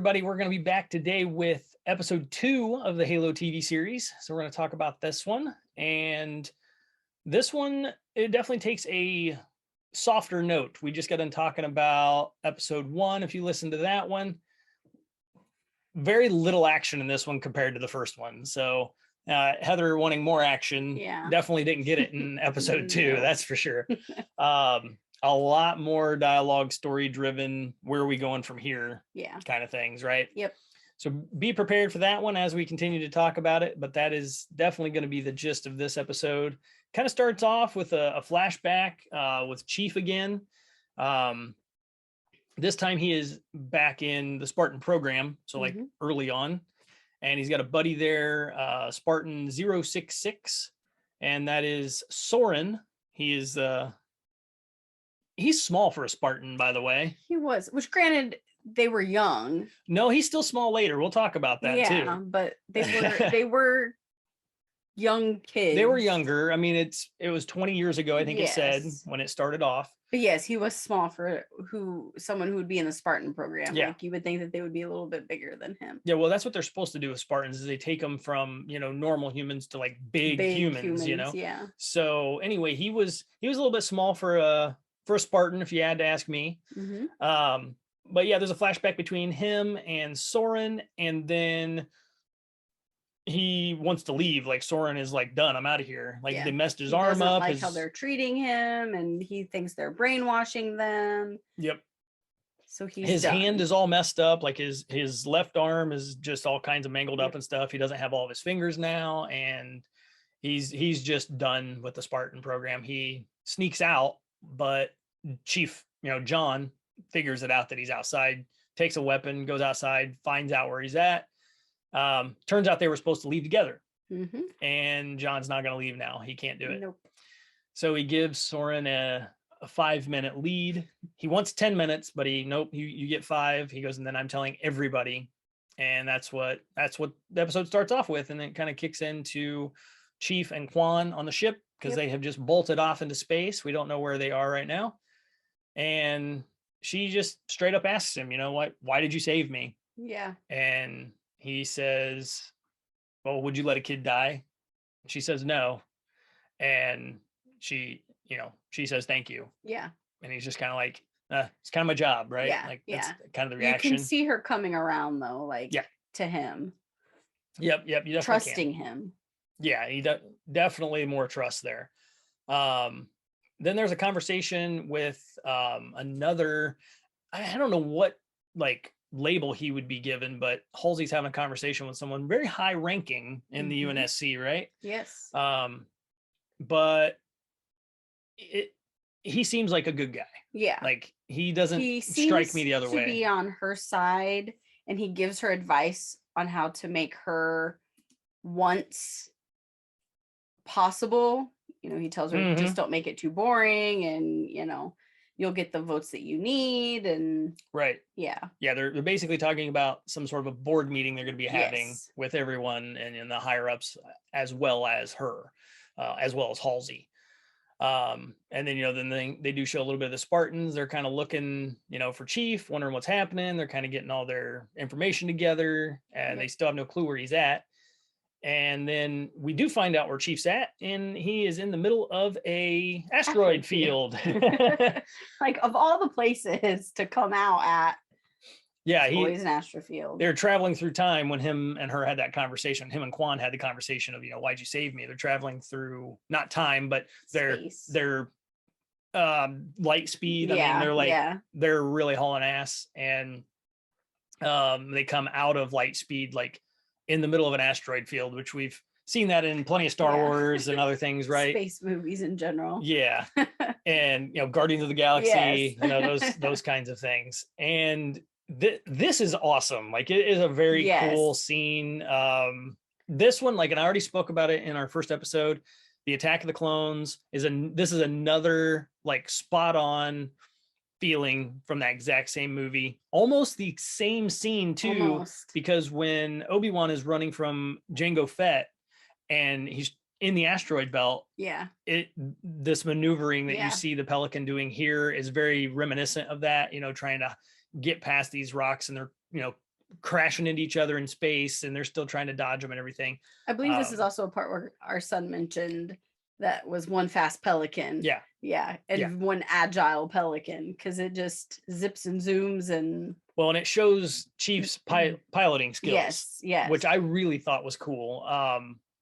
everybody. We're going to be back today with episode 2 of the Halo TV series. So we're going to talk about this one. And this one, it definitely takes a softer note. We just got done talking about episode 1. If you listen to that one, very little action in this one compared to the first one. So Heather wanting more action, definitely didn't get it in episode 2. That's for sure. A lot more dialogue, story driven. Where are we going from here? Kind of things, right? Yep. So be prepared for that one as we continue to talk about it. But that is definitely going to be the gist of this episode. Kind of starts off with a flashback with Chief again. This time he is back in the Spartan program. So like early on, and he's got a buddy there, Spartan 066. And that is Soren. He is, he's small for a Spartan, by the way. He was, which granted, they were young. No, he's still small later. We'll talk about that too. Yeah, but they were young kids. They were younger. I mean, it was 20 years ago, I think it said, when it started off. But yes, he was small for someone who would be in the Spartan program. Yeah. Like you would think that they would be a little bit bigger than him. Yeah, well, that's what they're supposed to do with Spartans, is they take them from, normal humans to like big humans, Yeah. So anyway, he was a little bit small for a Spartan, if you had to ask me. But yeah, there's a flashback between him and Soren, and then he wants to leave. Like Soren is like, done, I'm out of here. Like they messed his arm up. Like how they're treating him, and he thinks they're brainwashing them. Yep. So his hand is all messed up. Like his left arm is just all kinds of mangled up and stuff. He doesn't have all of his fingers now, and he's just done with the Spartan program. He sneaks out, but Chief, John figures it out that he's outside, takes a weapon, goes outside, finds out where he's at. Turns out they were supposed to leave together, and John's not going to leave now. He can't do it. Nope. So he gives Soren a 5-minute lead. He wants 10 minutes, but you get 5. He goes, and then I'm telling everybody. And that's what the episode starts off with. And then it kind of kicks into Chief and Quan on the ship, because they have just bolted off into space. We don't know where they are right now. And she just straight up asks him, why did you save me? Yeah. And he says, well, would you let a kid die? She says no. And she says, thank you. Yeah. And he's just kind of like, it's kind of my job, right? Yeah. Like, that's kind of the reaction. You can see her coming around though, like to him. Yep. You definitely trusting him. Yeah. He definitely more trust there. Then there's a conversation with another, I don't know what like label he would be given, but Halsey's having a conversation with someone very high ranking in the UNSC, right? Yes. But he seems like a good guy. Yeah. Like he doesn't strike me the other way. He seems to be on her side, and he gives her advice on how to make her, once possible, he tells her just don't make it too boring, and you'll get the votes that you need. And they're basically talking about some sort of a board meeting they're going to be having with everyone and the higher ups, as well as her, as well as Halsey. And then then they do show a little bit of the Spartans. They're kind of looking for Chief, wondering what's happening. They're kind of getting all their information together, and they still have no clue where he's at. And then we do find out where Chief's at, and he is in the middle of a asteroid field. Like, of all the places to come out at, he's an asteroid field. They're traveling through time when him and her had that conversation. Him and Quan had the conversation of, why'd you save me? They're traveling through not time, but their light speed. I mean, they're like they're really hauling ass, and they come out of light speed like in the middle of an asteroid field, which we've seen that in plenty of Star Wars and other things, right? Space movies in general. Yeah. And, Guardians of the Galaxy, those kinds of things. And this is awesome. Like, it is a very cool scene. This one, like, and I already spoke about it in our first episode, the Attack of the Clones this is another like spot on feeling from that exact same movie, almost the same scene too, because when Obi-Wan is running from Jango Fett and he's in the asteroid belt, this maneuvering that you see the Pelican doing here is very reminiscent of that, trying to get past these rocks, and they're crashing into each other in space, and they're still trying to dodge them and everything. I believe this is also a part where our son mentioned that was one fast pelican. Yeah. And one agile pelican, because it just zips and zooms and. Well, and it shows Chief's piloting skills. Yes. Which I really thought was cool,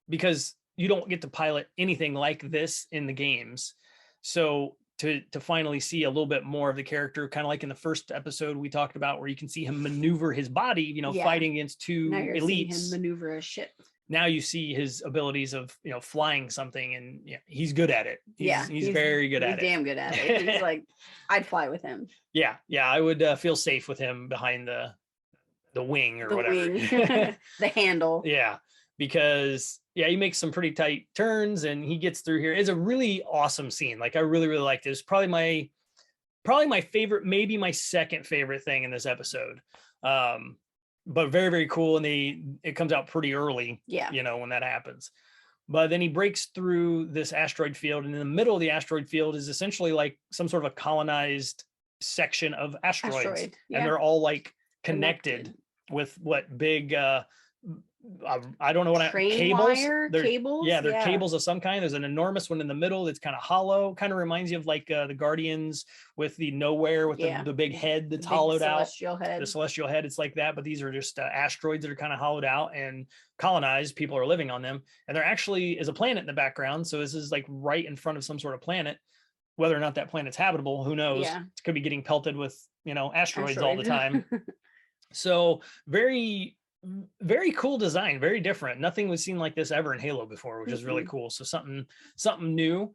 because you don't get to pilot anything like this in the games. So to finally see a little bit more of the character, kind of like in the first episode we talked about, where you can see him maneuver his body, fighting against two elites. Him maneuver a ship. Now you see his abilities of flying something, and he's good at it. He's very good at it. He's damn good at it. He's like, I'd fly with him. Yeah, I would feel safe with him behind the wing or whatever. The handle. Yeah, because he makes some pretty tight turns, and he gets through here. It's a really awesome scene. Like, I really, really liked it. It's probably my favorite, maybe my second favorite thing in this episode. But very, very cool. And it comes out pretty early, when that happens. But then he breaks through this asteroid field, and in the middle of the asteroid field is essentially like some sort of a colonized section of asteroids. And they're all like connected with what big I don't know what cables. Cables. Yeah, they're cables of some kind. There's an enormous one in the middle that's kind of hollow. Kind of reminds you of like the Guardians with the Nowhere with the big head that's hollowed out. The celestial head. It's like that, but these are just asteroids that are kind of hollowed out and colonized. People are living on them, and there actually is a planet in the background. So this is like right in front of some sort of planet. Whether or not that planet's habitable, who knows? It could be getting pelted with asteroids all the time. So very, very cool design, very different. Nothing was seen like this ever in Halo before, which is really cool. So something new,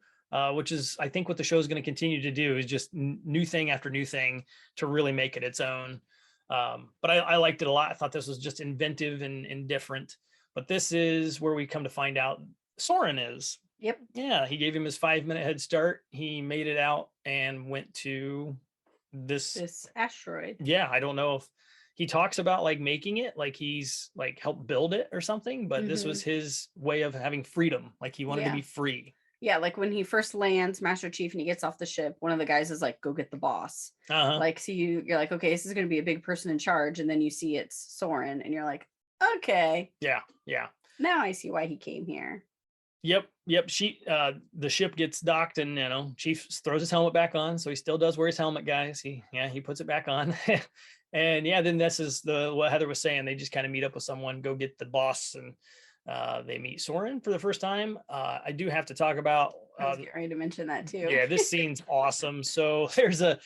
which is, I think, what the show is going to continue to do, is just new thing after new thing to really make it its own. But I liked it a lot. I thought this was just inventive and different. But this is where we come to find out Soren is. Yep. Yeah, he gave him his 5-minute head start. He made it out and went to this asteroid. Yeah, I don't know if he talks about like making it, like he's like helped build it or something, but this was his way of having freedom. Like he wanted to be free. Yeah, like when he first lands, Master Chief, and he gets off the ship, one of the guys is like, go get the boss. Like, so you're like, okay, this is going to be a big person in charge. And then you see it's Soren, and you're like, okay. Yeah. Now I see why he came here. Yep. The ship gets docked, and Chief throws his helmet back on. So he still does wear his helmet, guys. He puts it back on. And then this is what Heather was saying. They just kind of meet up with someone, go get the boss, and they meet Soren for the first time. I do have to talk about. I was getting ready to mention that too. Yeah, this scene's awesome. So there's a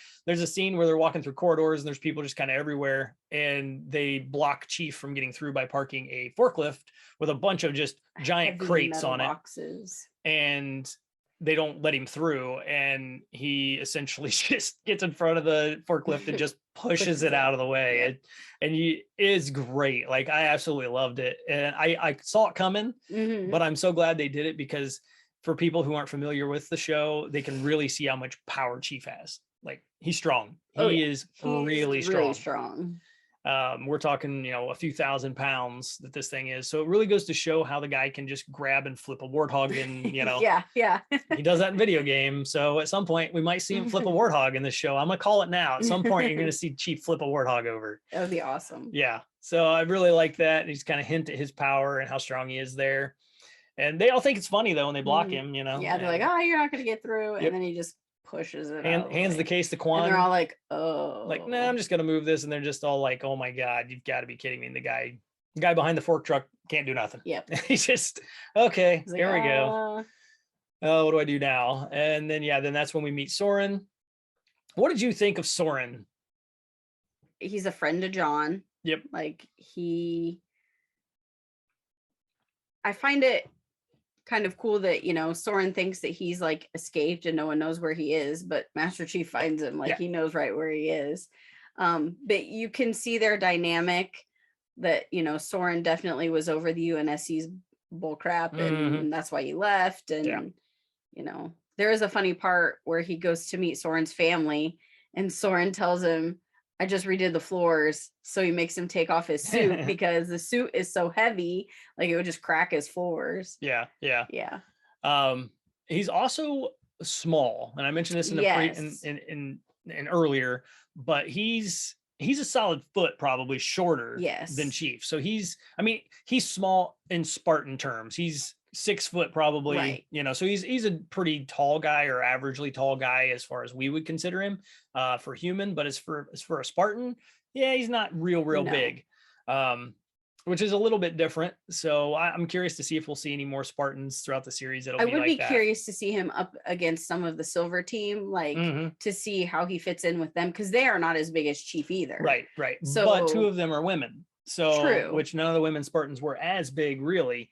scene where they're walking through corridors, and there's people just kind of everywhere, and they block Chief from getting through by parking a forklift with a bunch of just giant crates on boxes. And they don't let him through, and he essentially just gets in front of the forklift and just pushes it out of the way. And he is great. Like, I absolutely loved it, and I saw it coming, but I'm so glad they did it, because for people who aren't familiar with the show, they can really see how much power Chief has. Like, he's strong. He's really strong. We're talking, a few thousand pounds that this thing is. So it really goes to show how the guy can just grab and flip a warthog, and yeah. He does that in video game. So at some point we might see him flip a warthog in this show. I'm gonna call it now. At some point you're gonna see Chief flip a warthog over. That would be awesome. Yeah. So I really like that. And he's kind of hint at his power and how strong he is there. And they all think it's funny though when they block him, Yeah, they're like, oh, you're not gonna get through. And then he just pushes it and hands the case to Quan. And they're all like, oh, like, nah, I'm just gonna move this. And they're just all like, oh my God, you've got to be kidding me. And the guy behind the fork truck can't do nothing. Yep. He's just, okay, here we go. Oh, what do I do now? And then then that's when we meet Soren. What did you think of Soren? He's a friend to John. Yep. Like, I find it kind of cool that Soren thinks that he's like escaped and no one knows where he is, but Master Chief finds him. Like, he knows right where he is. But you can see their dynamic, that Soren definitely was over the UNSC's bullcrap, and that's why he left. And there is a funny part where he goes to meet Soren's family, and Soren tells him, I just redid the floors. So he makes him take off his suit because the suit is so heavy, like it would just crack his floors. Yeah. He's also small, and I mentioned this in earlier, but he's he's a solid foot, probably shorter than Chief. So he's small in Spartan terms. He's 6 foot probably, so he's a pretty tall guy, or averagely tall guy as far as we would consider him for human. But as for a Spartan, he's not real big. Which is a little bit different. So I'm curious to see if we'll see any more Spartans throughout the series. I would be curious to see him up against some of the Silver team, like to see how he fits in with them, because they are not as big as Chief either. Right. So, but 2 of them are women. So true. Which none of the women Spartans were as big, really.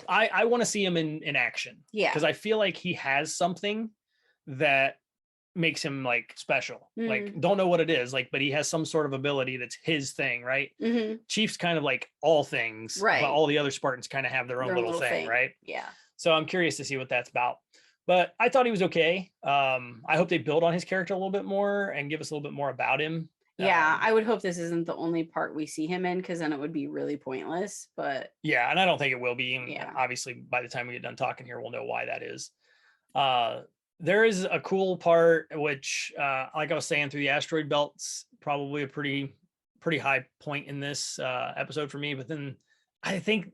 I want to see him in action. Yeah. Because I feel like he has something that makes him like special. Like, don't know what it is, like, but he has some sort of ability that's his thing, right? Chief's kind of like all things, right? But all the other Spartans kind of have their own little thing, right? Yeah. So I'm curious to see what that's about. But I thought he was okay. I hope they build on his character a little bit more and give us a little bit more about him. Yeah, I would hope this isn't the only part we see him in, because then it would be really pointless. But yeah, and I don't think it will be. Yeah. Obviously, by the time we get done talking here, we'll know why that is. There is a cool part, which, like I was saying, through the asteroid belts, probably a pretty high point in this episode for me. But then I think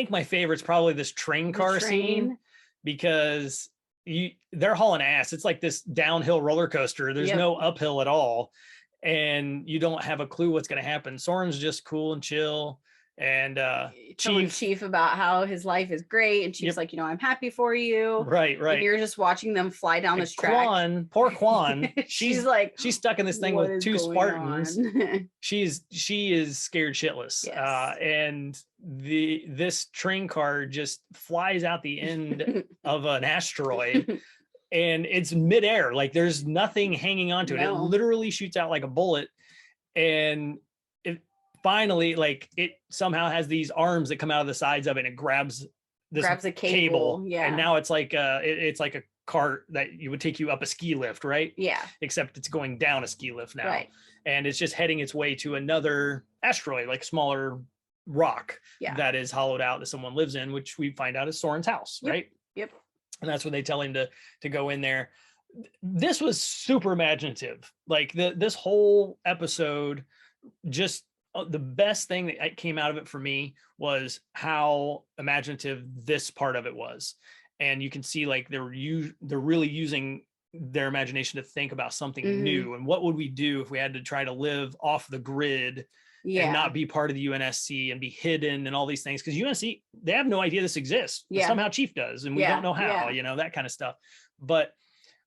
my favorite's probably this train car scene, because they're hauling ass. It's like this downhill roller coaster. There's no uphill at all, and you don't have a clue what's going to happen. Soren's just cool and chill. And Chief about how his life is great, and Chief's like, I'm happy for you. Right. And you're just watching them fly down this track. Poor Quan. she's stuck in this thing with 2 Spartans. She is scared shitless. Yes. And this train car just flies out the end of an asteroid. And it's midair, like there's nothing hanging onto it. It literally shoots out like a bullet, and finally, like, it somehow has these arms that come out of the sides of it, and it grabs a cable. Yeah. And now it's like it's like a cart that you would take you up a ski lift, right? Yeah. Except it's going down a ski lift now. Right. And it's just heading its way to another asteroid, like smaller rock that is hollowed out that someone lives in, which we find out is Soren's house, right? Yep. And that's when they tell him to go in there. This was super imaginative. Like this whole episode, just the best thing that came out of it for me was how imaginative this part of it was. And you can see like they're really using their imagination to think about something new. And what would we do if we had to try to live off the grid and not be part of the UNSC and be hidden and all these things? Because UNSC, they have no idea this exists. But somehow Chief does, and we don't know how, that kind of stuff. But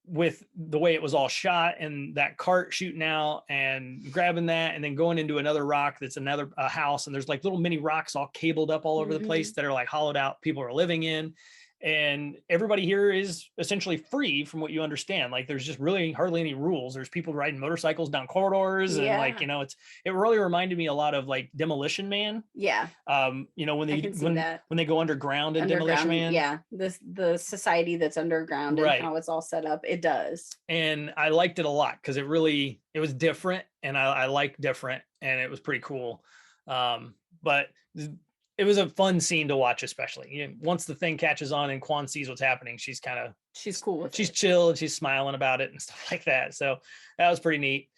with the way it was all shot, and that cart shooting out and grabbing that and then going into another rock that's another house, and there's like little mini rocks all cabled up all over the place that are like hollowed out, people are living in, and everybody here is essentially free from what you understand. Like there's just really hardly any rules. There's people riding motorcycles down corridors, and like, it really reminded me a lot of like Demolition Man. Yeah. When they go underground in Demolition Man. Yeah. The society that's underground and how it's all set up. It does. And I liked it a lot because it was different, and I like different, and it was pretty cool. But it was a fun scene to watch, especially once the thing catches on and Quan sees what's happening. She's cool with it. She's chill, and she's smiling about it and stuff like that. So that was pretty neat.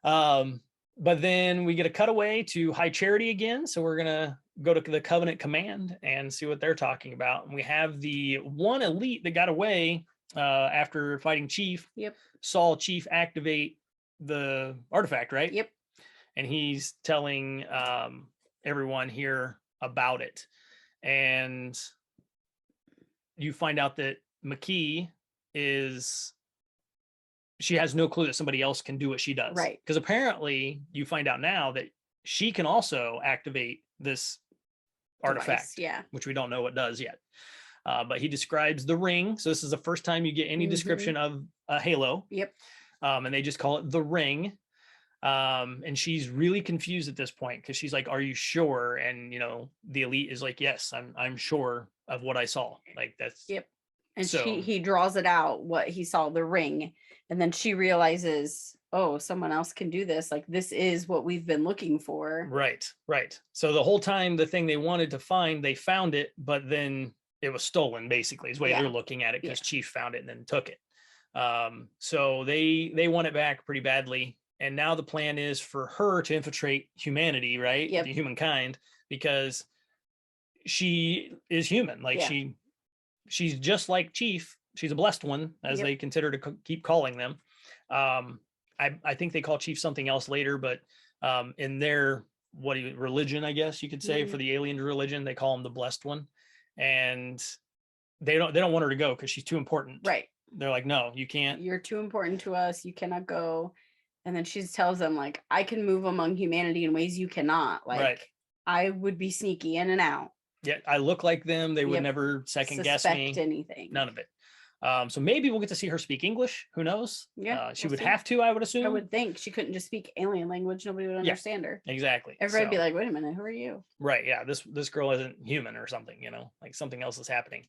But then we get a cutaway to High Charity again. So we're going to go to the Covenant Command and see what they're talking about. And we have the one elite that got away after fighting Chief. Yep. Saw Chief activate the artifact, right? Yep. And he's telling everyone here about it, and you find out that McKee she has no clue that somebody else can do what she does, right? Because apparently you find out now that she can also activate this artifact, which we don't know what does yet. But he describes the ring, so this is the first time you get any description of a Halo. Yep. And they just call it the ring. And she's really confused at this point, because she's like, are you sure? And the elite is like, yes, I'm sure of what I saw. Like that's and he draws it out, what he saw, the ring, and then she realizes, oh, someone else can do this, like this is what we've been looking for. Right. So the whole time, the thing they wanted to find, they found it, but then it was stolen, basically, is the way they're looking at it, because Chief found it and then took it. So they want it back pretty badly. And now the plan is for her to infiltrate humanity, right? Yep. The humankind, because she is human. Like she's just like Chief. She's a blessed one, as they consider to keep calling them. I think they call Chief something else later, but in their religion, I guess you could say, for the alien religion, they call him the blessed one. And they don't want her to go because she's too important. Right. They're like, no, you can't. You're too important to us. You cannot go. And then she tells them, like, I can move among humanity in ways you cannot. Like, I would be sneaky in and out. Yeah, I look like them. They would never second guess me. Anything. None of it. So maybe we'll get to see her speak English. Who knows? Yeah, she would have to, I would assume. I would think she couldn't just speak alien language. Nobody would understand her. Exactly. Everybody would be like, wait a minute, who are you? Right. Yeah. This girl isn't human or something, like something else is happening.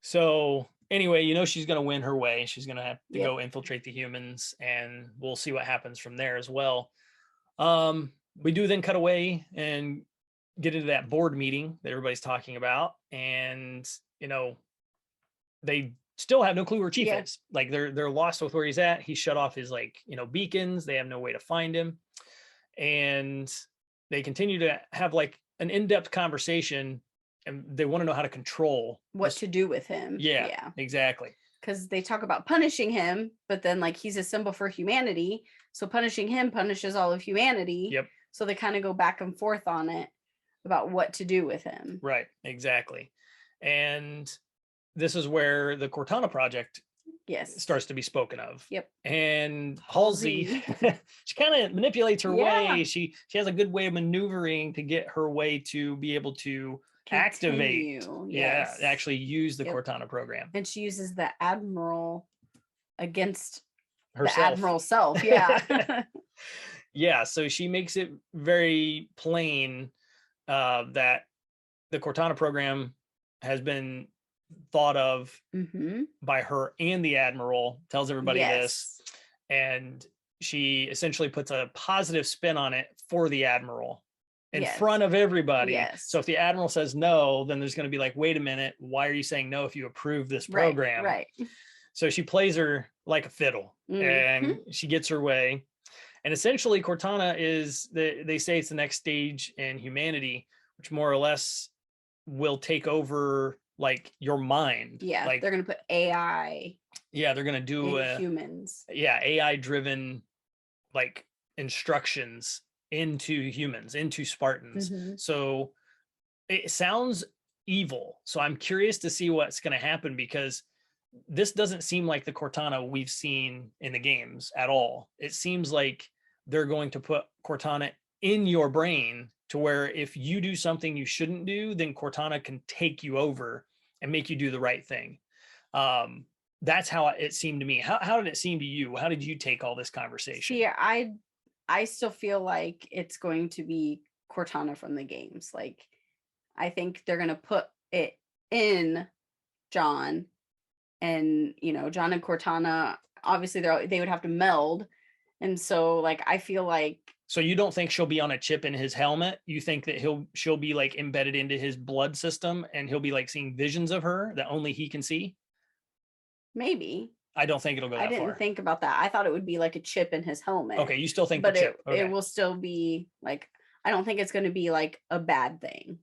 So anyway, she's going to win her way. She's going to have to go infiltrate the humans, and we'll see what happens from there as well. We do then cut away and get into that board meeting that everybody's talking about. And, they still have no clue where Chief is. Like they're lost with where he's at. He shut off his beacons. They have no way to find him. And they continue to have like an in-depth conversation, and they want to know how to control what to do with him. Yeah, exactly. Because they talk about punishing him, but then like he's a symbol for humanity. So punishing him punishes all of humanity. Yep. So they kind of go back and forth on it about what to do with him. Right, exactly. And this is where the Cortana project starts to be spoken of. Yep. And Halsey, she kind of manipulates her way. She has a good way of maneuvering to get her way to be able to activate. Actually use the Cortana program. And she uses the Admiral against herself. The Admiral self. Yeah. Yeah. So she makes it very plain that the Cortana program has been thought of by her and the Admiral, tells everybody this, and she essentially puts a positive spin on it for the Admiral in front of everybody. So if the Admiral says no, then there's going to be like, wait a minute, why are you saying no if you approve this program? Right. So she plays her like a fiddle, and she gets her way. And essentially Cortana is they say it's the next stage in humanity, which more or less will take over like your mind. Like they're gonna put AI. They're gonna do humans. AI driven like instructions into humans, into Spartans. So it sounds evil. So I'm curious to see what's gonna happen, because this doesn't seem like the Cortana we've seen in the games at all. It seems like they're going to put Cortana in your brain to where if you do something you shouldn't do, then Cortana can take you over and make you do the right thing. That's how it seemed to me. How did it seem to you? How did you take all this conversation? Yeah, I still feel like it's going to be Cortana from the games. Like, I think they're going to put it in John, and, John and Cortana, obviously they would have to meld. And so like, I feel like. So you don't think she'll be on a chip in his helmet? You think that she'll be like embedded into his blood system, and he'll be like seeing visions of her that only he can see? Maybe. I don't think it'll go that far. I didn't think about that. I thought it would be like a chip in his helmet. Okay, you still think but the chip. It will still be like, I don't think it's going to be like a bad thing.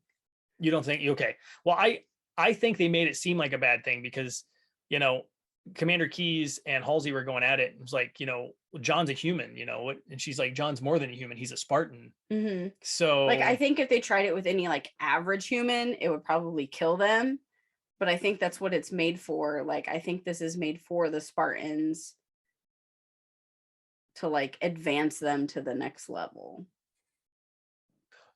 You don't think? Okay. Well, I think they made it seem like a bad thing because, Commander Keyes and Halsey were going at it. It was like, John's a human, and she's like, John's more than a human. He's a Spartan. So like, I think if they tried it with any like average human, it would probably kill them. But I think that's what it's made for. Like, I think this is made for the Spartans to like advance them to the next level.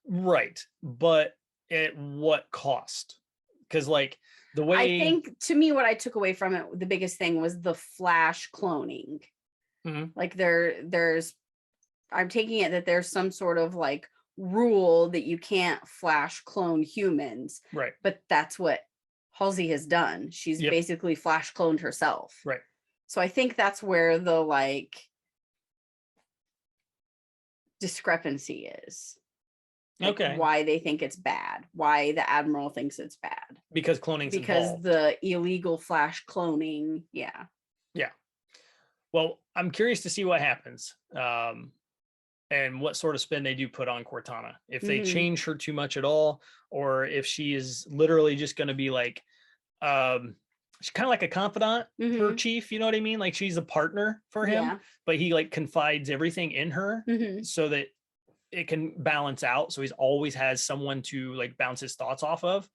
Right. But at what cost? Because like the way, I think, to me, what I took away from it, the biggest thing was the Flash cloning. Like there's I'm taking it that there's some sort of like rule that you can't Flash clone humans. Right. But that's what Halsey has done. She's basically Flash cloned herself. Right. So I think that's where the like discrepancy is. Like, okay. Why they think it's bad. Why the Admiral thinks it's bad. Because cloning's because involved. The illegal Flash cloning. Yeah. Well, I'm curious to see what happens. And what sort of spin they do put on Cortana. If they change her too much at all, or if she is literally just going to be like, she's kind of like a confidant for Chief, you know what I mean? Like she's a partner for him, but he like confides everything in her so that it can balance out. So he's always has someone to like bounce his thoughts off of.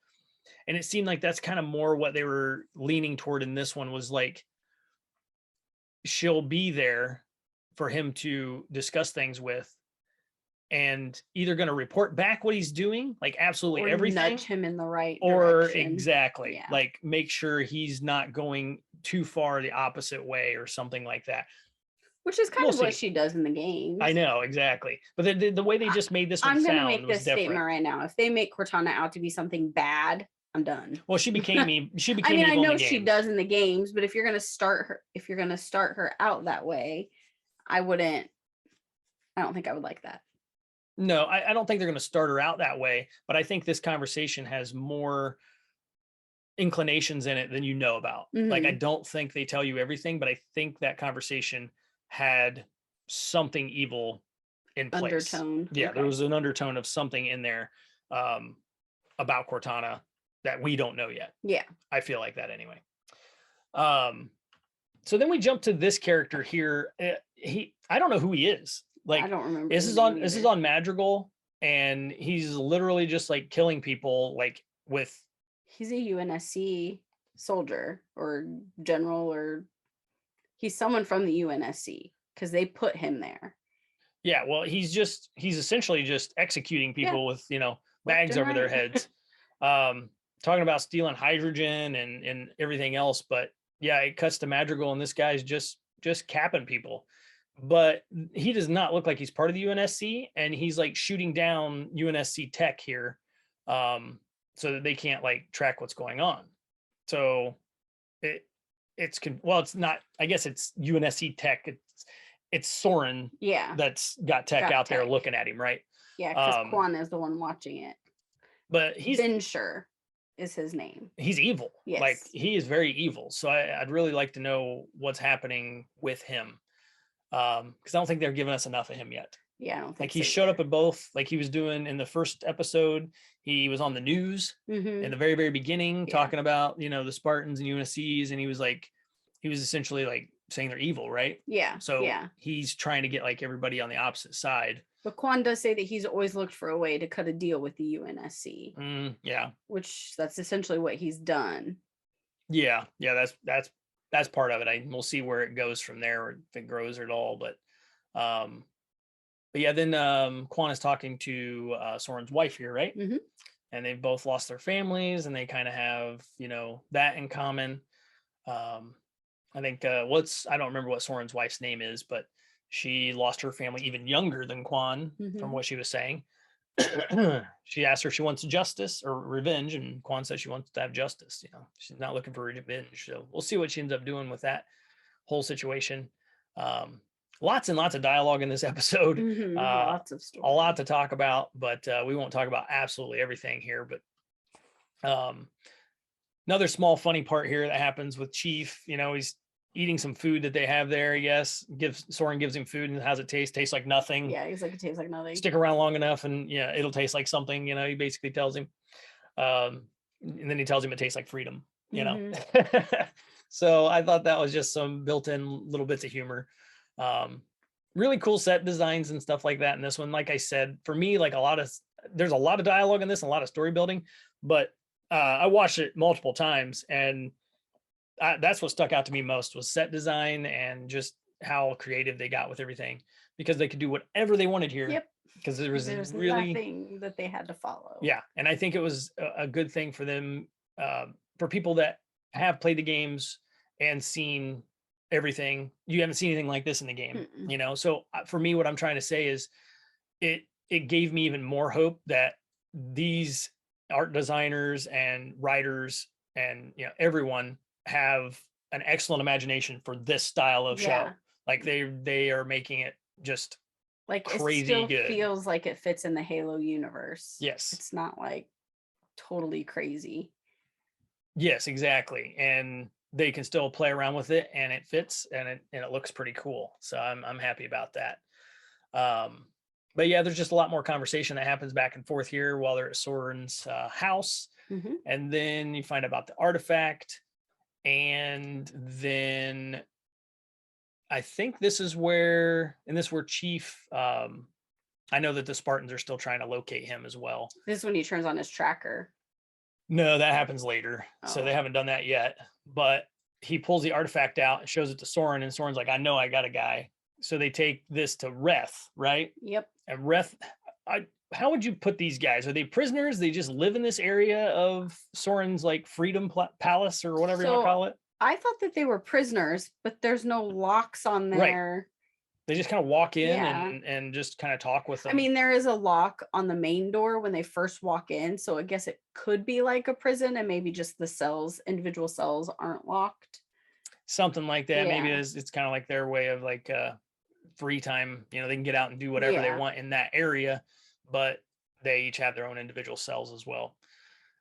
And it seemed like that's kind of more what they were leaning toward in this one, was like, she'll be there for him to discuss things with, and either going to report back what he's doing, like absolutely or everything, nudge him in the right or direction. exactly like make sure he's not going too far the opposite way or something like that. Which is kind of what she does in the games. I know, exactly. But the way they just made this one sound was different. I'm going to make this statement right now. If they make Cortana out to be something bad, I'm done. Well, she became I mean, I know she does in the games, but if you're going to start her out that way, I don't think I would like that. No, I don't think they're going to start her out that way, but I think this conversation has more inclinations in it than you know about. Like, I don't think they tell you everything, but I think that conversation had something evil in place. Undertone. Yeah, okay. There was an undertone of something in there about Cortana that we don't know yet. Yeah. I feel like that anyway. So then we jump to this character here. I don't know who he is. Like, I don't remember. This is on Madrigal, and he's literally just like killing people like with. He's a UNSC soldier or general, or he's someone from the UNSC because they put him there. Yeah, well, he's essentially just executing people with, bags over their heads. Talking about stealing hydrogen and everything else, but yeah, it cuts to Madrigal, and this guy's just capping people. But he does not look like he's part of the UNSC, and he's like shooting down UNSC tech here, so that they can't like track what's going on. So it's not. I guess it's UNSC tech. It's Soren. Yeah, that's got tech out there looking at him, right? Yeah, because Quan is the one watching it. But he's Vinsher is his name. He's evil. Yes. Like, he is very evil. So I'd really like to know what's happening with him. Because I don't think they're giving us enough of him yet. Yeah, I don't think like he showed up at both, like he was doing in the first episode. He was on the news in the very, very beginning, talking about, the Spartans and UNSCs, and he was essentially like saying they're evil, right? Yeah. So he's trying to get like everybody on the opposite side. But Quan does say that he's always looked for a way to cut a deal with the UNSC. Yeah. Which that's essentially what he's done. Yeah. Yeah. That's part of it. We'll see where it goes from there, or if it grows at all. But yeah, then Quan is talking to Soren's wife here, right? Mm-hmm. And they've both lost their families, and they kind of have, that in common. I think I don't remember what Soren's wife's name is, but she lost her family even younger than Quan, from what she was saying. She asked her if she wants justice or revenge, and Quan says she wants to have justice. She's not looking for revenge. So we'll see what she ends up doing with that whole situation. Lots and lots of dialogue in this episode. Lots of stories. A lot to talk about, but we won't talk about absolutely everything here. But another small funny part here that happens with Chief, he's eating some food that they have there. Yes, Soren gives him food, and how's it taste? Tastes like nothing. Yeah, he's like, it tastes like nothing. Stick around long enough, and it'll taste like something. He basically tells him, and then he tells him it tastes like freedom. So I thought that was just some built-in little bits of humor. Really cool set designs and stuff like that in this one. Like I said, for me, like there's a lot of dialogue in this, and a lot of story building, but I watched it multiple times, and that's what stuck out to me most was set design and just how creative they got with everything, because they could do whatever they wanted here. Yep. Because there's really nothing that they had to follow. Yeah, and I think it was a good thing for them, for people that have played the games and seen everything. You haven't seen anything like this in the game. So for me, what I'm trying to say is it gave me even more hope that these art designers and writers and everyone have an excellent imagination for this style of show. Like they are making it just like crazy it still good. Feels like it fits in the Halo universe. Yes, it's not like totally crazy. Yes, exactly. And they can still play around with it and it fits and it looks pretty cool. So I'm happy about that. But yeah, there's just a lot more conversation that happens back and forth here while they're at Soren's house. And then you find out about the artifact. And then I think this is where Chief, I know that the Spartans are still trying to locate him as well. This is when he turns on his tracker. No, that happens later. Oh. So they haven't done that yet. But he pulls the artifact out and shows it to Soren, and Soren's like, I know I got a guy. So they take this to Reth, right? Yep. And Reth, how would you put these guys? Are they prisoners? They just live in this area of Soren's like Freedom Palace or whatever you want to call it? I thought that they were prisoners, but there's no locks on there. Right. They just kind of walk in and just kind of talk with them. I mean, there is a lock on the main door when they first walk in. So I guess it could be like a prison and maybe just the cells, individual cells aren't locked. Something like that. Yeah. Maybe it's kind of like their way of like free time. You know, they can get out and do whatever they want in that area, but they each have their own individual cells as well.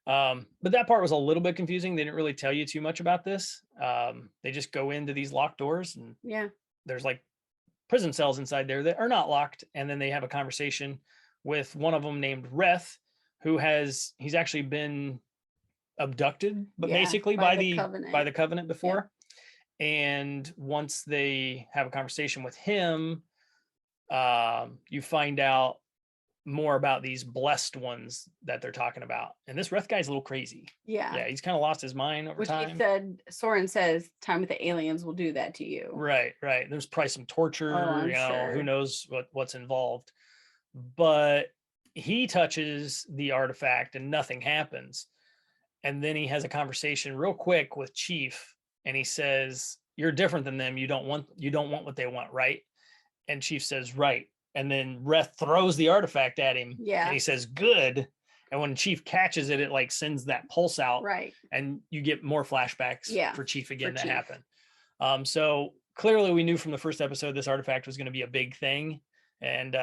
But that part was a little bit confusing. They didn't really tell you too much about this. They just go into these locked doors and there's like prison cells inside there that are not locked. And then they have a conversation with one of them named Reth, he's actually been abducted, but basically by the Covenant before. Yeah. And once they have a conversation with him, you find out more about these blessed ones that they're talking about. And this Reth guy's a little crazy. Yeah. He's kind of lost his mind over time. Soren says time with the aliens will do that to you. Right. There's probably some torture, sure. Who knows what's involved. But he touches the artifact and nothing happens. And then he has a conversation real quick with Chief and he says, you're different than them. You don't want what they want, right? And Chief says, right. And then Reth throws the artifact at him. Yeah. And he says, good. And when Chief catches it, it like sends that pulse out. Right. And you get more flashbacks for Chief again to happen. So clearly we knew from the first episode this artifact was going to be a big thing. And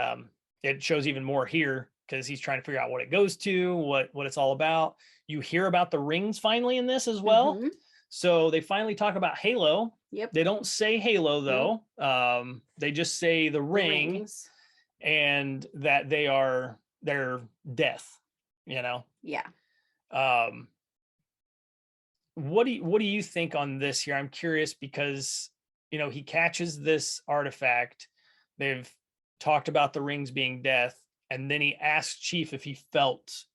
it shows even more here because he's trying to figure out what it goes to, what it's all about. You hear about the rings finally in this as well. Mm-hmm. So they finally talk about Halo. Yep. They don't say Halo though. Mm-hmm. They just say the rings. And that they're death, you know? Yeah. What do you think on this here? I'm curious because, you know, he catches this artifact. They've talked about the rings being death. And then he asks Chief if he felt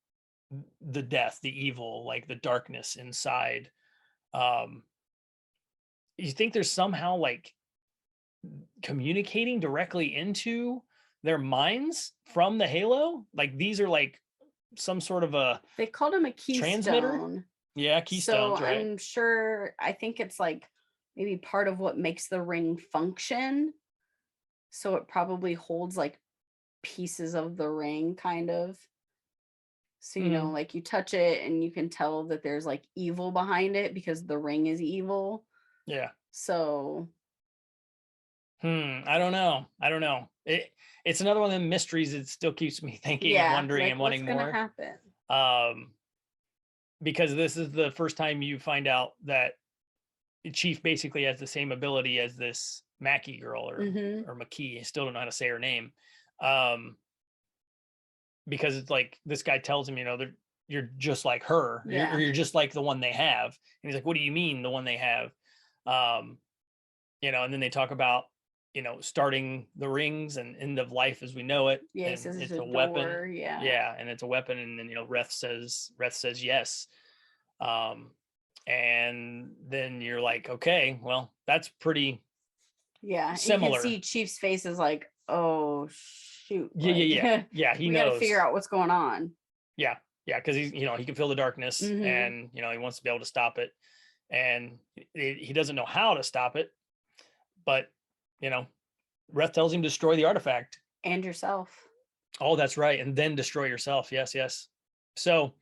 the death, the evil, like the darkness inside. You think there's somehow like communicating directly into their minds from the Halo? Like these are like some sort of they called him a keystone transmitter. Yeah, keystones, so right? I'm sure, I think it's like maybe part of what makes the ring function. So it probably holds like pieces of the ring kind of. So, you know, like you touch it and you can tell that there's like evil behind it because the ring is evil. Yeah. So I don't know. It's another one of the mysteries that still keeps me thinking and wondering like, and wanting more. What's going to happen? Because this is the first time you find out that Chief basically has the same ability as this Mackie girl or McKee. I still don't know how to say her name. Because it's like this guy tells him, you know, you're just like her. Yeah. You're just like the one they have. And he's like, what do you mean the one they have? You know, and then they talk about, you know, starting the rings and end of life as we know it. Yeah, and it's a weapon. Yeah, and it's a weapon. And then, you know, Reth says yes. And then you're like, okay, well, that's pretty similar. You can see Chief's face is like, oh shoot. Yeah. He knows. Gotta figure out what's going on. Yeah, because he's, you know, he can feel the darkness and, you know, he wants to be able to stop it. And he doesn't know how to stop it, but you know, Reth tells him to destroy the artifact and yourself. Oh, that's right. And then destroy yourself. Yes. So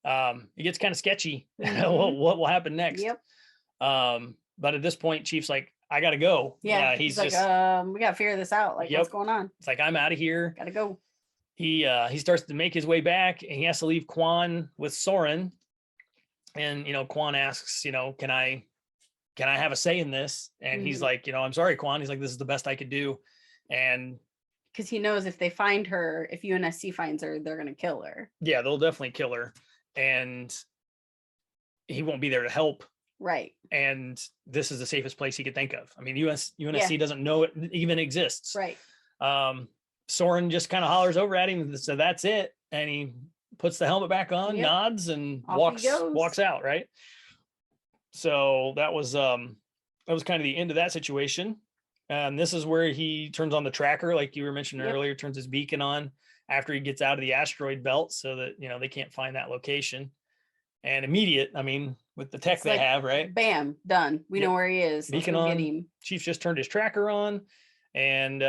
it gets kind of sketchy. What will happen next? Yep. But at this point, Chief's like, I gotta go. Yeah. He's like, we gotta figure this out. Like, what's going on? It's like, I'm out of here. Gotta go. He starts to make his way back and he has to leave Quan with Soren. And, you know, Quan asks, you know, can I can I have a say in this? And he's like, I'm sorry, Quan. He's like, this is the best I could do. And because he knows if they find her, if UNSC finds her, they're going to kill her. Yeah, they'll definitely kill her. And he won't be there to help. Right. And this is the safest place he could think of. I mean, UNSC doesn't know it even exists. Right. Soren just kind of hollers over at him. So that's it. And he puts the helmet back on, nods, and walks out. Right. So that was kind of the end of that situation. And this is where he turns on the tracker, like you were mentioning earlier, turns his beacon on after he gets out of the asteroid belt so that, they can't find that location. And immediate, I mean, with the tech they have, right? Bam, done. We know where he is. Beacon on. Get him. Chief just turned his tracker on, and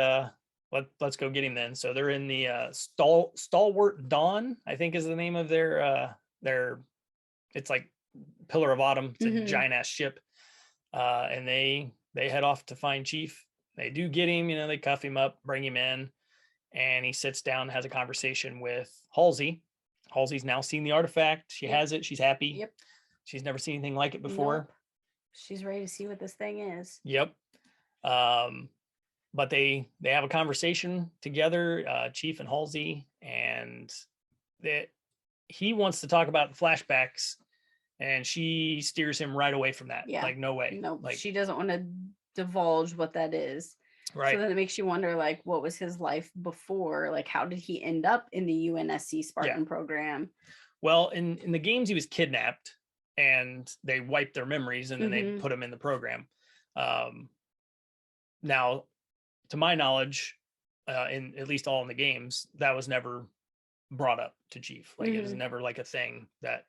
let's go get him then. So they're in the Stalwart Dawn, I think is the name of their it's like Pillar of Autumn. It's a giant ass ship. And they head off to find Chief. They do get him, they cuff him up, bring him in, and he sits down, has a conversation with Halsey. Halsey's now seen the artifact. She has it. She's happy. Yep. She's never seen anything like it before. Nope. She's ready to see what this thing is. Yep. But they have a conversation together, Chief and Halsey, and he wants to talk about the flashbacks, and she steers him right away from that. Like, no way. No, she doesn't want to divulge what that is. Right. So then it makes you wonder, like, what was his life before? Like, how did he end up in the UNSC Spartan program? Well, in the games, he was kidnapped, and they wiped their memories, and then they put him in the program. Now, to my knowledge, in at least all in the games, that was never brought up to Chief. Like, it was never like a thing that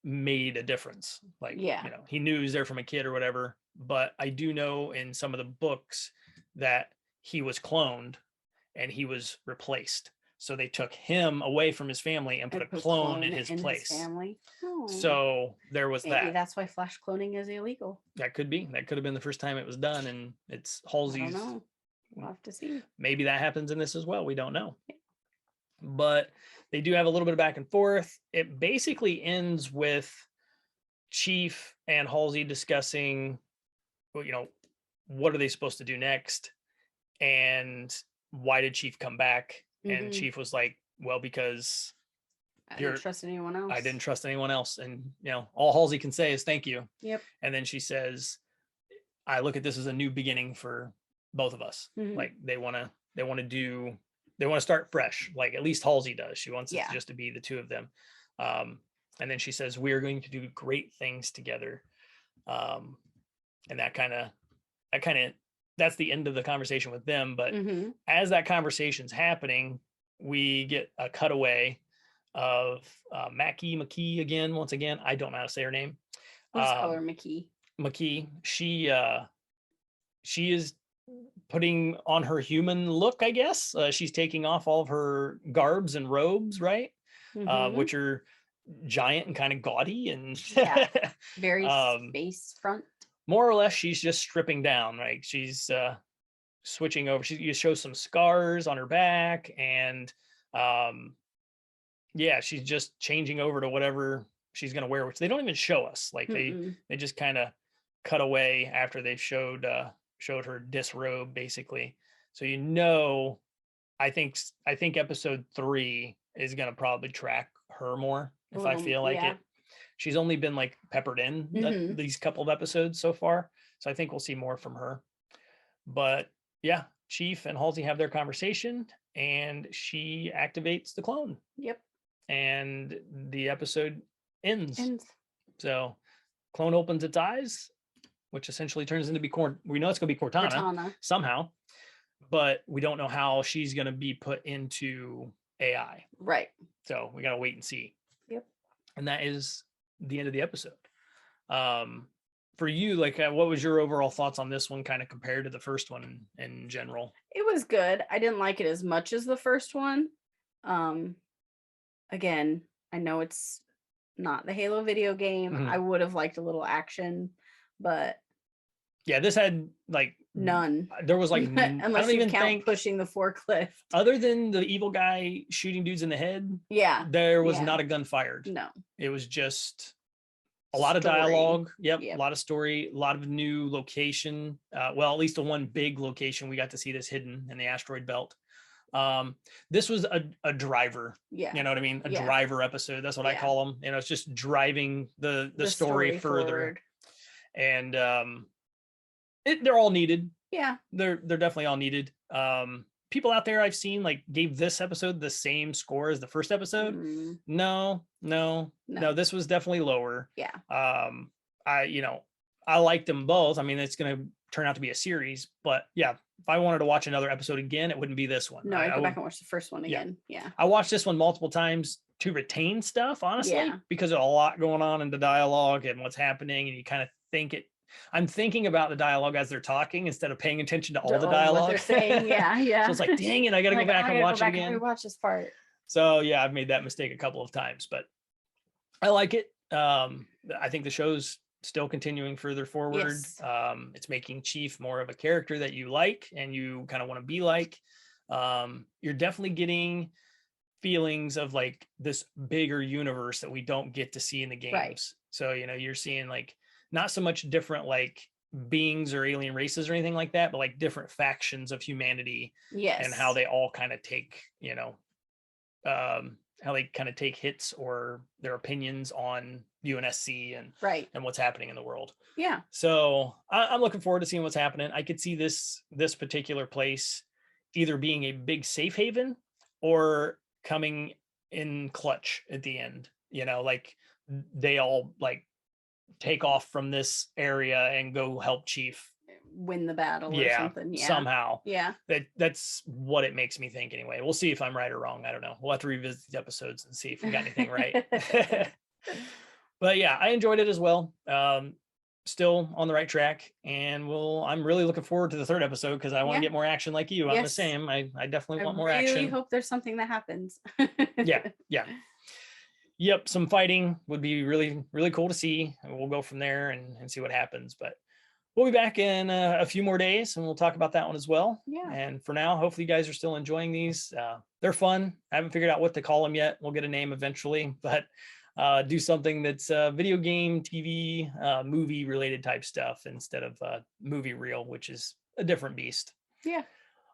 made a difference. Like, he knew he was there from a kid or whatever. But I do know in some of the books that he was cloned and he was replaced. So they took him away from his family and put a clone in his place. His family. Oh. So there was maybe that's why flash cloning is illegal. That could be. That could have been the first time it was done, and it's Halsey's. I don't know. We'll have to see. Maybe that happens in this as well. We don't know. Yeah. But they do have a little bit of back and forth. It basically ends with Chief and Halsey discussing, what are they supposed to do next? And why did Chief come back? And Chief was like, well, because I didn't trust anyone else. I didn't trust anyone else. And, all Halsey can say is thank you. Yep. And then she says, I look at this as a new beginning for both of us. Like, they want to start fresh. Like, at least Halsey does. She wants it just to be the two of them. And then she says, we are going to do great things together. And that's the end of the conversation with them. But as that conversation's happening, we get a cutaway of Mackie McKee again. Once again, I don't know how to say her name. Let's call her McKee. McKee. She is putting on her human look, I guess. She's taking off all of her garbs and robes, right? Which are giant and kind of gaudy and very space front. More or less, she's just stripping down. Right? She's switching over. You show some scars on her back, and she's just changing over to whatever she's gonna wear, which they don't even show us. Like they just kind of cut away after they showed her disrobe, basically. So I think episode 3 is gonna probably track her more if I feel like it. She's only been like peppered in these couple of episodes so far. So I think we'll see more from her. But yeah, Chief and Halsey have their conversation and she activates the clone. Yep. And the episode ends. So clone opens its eyes, which essentially turns into we know it's going to be Cortana somehow, but we don't know how she's going to be put into AI. Right. So we got to wait and see. Yep. And that is the end of the episode. For you, like, what was your overall thoughts on this one, kind of compared to the first one in general? It was good. I didn't like it as much as the first one. Again, I know it's not the Halo video game. I would have liked a little action, but yeah, this had like none. There was like unless I don't even count pushing the forklift. Other than the evil guy shooting dudes in the head, there was not a gun fired. No, it was just a lot of dialogue. Yep. A lot of story, a lot of new location. Well, at least the one big location we got to see this hidden in the asteroid belt. This was a driver. Yeah. You know what I mean? A driver episode. That's what I call them. You know, it's just driving the story further. Forward. And they're all needed. Yeah. They're definitely all needed. People out there I've seen like gave this episode the same score as the first episode. No, this was definitely lower. Yeah. I liked them both. I mean, it's going to turn out to be a series, but yeah, if I wanted to watch another episode again, it wouldn't be this one. No, I'd go back and watch the first one again. Yeah. I watched this one multiple times to retain stuff, honestly, because of a lot going on in the dialogue and what's happening. And you kind of think I'm thinking about the dialogue as they're talking instead of paying attention to all the dialogue. What they're saying. Yeah. So it's like, dang it, I got to go back and watch it again. Rewatch this part. So yeah, I've made that mistake a couple of times, but I like it. I think the show's still continuing further forward. Yes. It's making Chief more of a character that you like and you kind of want to be like. You're definitely getting feelings of like this bigger universe that we don't get to see in the games. Right. So, you're seeing like not so much different like beings or alien races or anything like that, but like different factions of humanity. Yes. And how they all kind of take, how they kind of take hits or their opinions on UNSC and what's happening in the world. Yeah. So I'm looking forward to seeing what's happening. I could see this particular place either being a big safe haven or coming in clutch at the end, like they all like take off from this area and go help Chief win the battle or something. Yeah. Somehow. Yeah. That's what it makes me think anyway. We'll see if I'm right or wrong. I don't know. We'll have to revisit the episodes and see if we got anything right. But yeah, I enjoyed it as well. Still on the right track, and I'm really looking forward to the third episode because I want to get more action like you. I'm the same. I definitely want more action. I really hope there's something that happens. Yeah. Yep, some fighting would be really, really cool to see. And we'll go from there and see what happens. But we'll be back in a few more days, and we'll talk about that one as well. Yeah. And for now, hopefully you guys are still enjoying these. They're fun. I haven't figured out what to call them yet. We'll get a name eventually, but do something that's video game, TV, movie related type stuff instead of movie reel, which is a different beast. Yeah.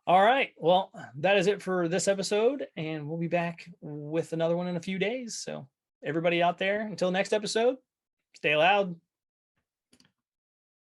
All right. Well, that is it for this episode, and we'll be back with another one in a few days. So everybody out there, until next episode, stay loud.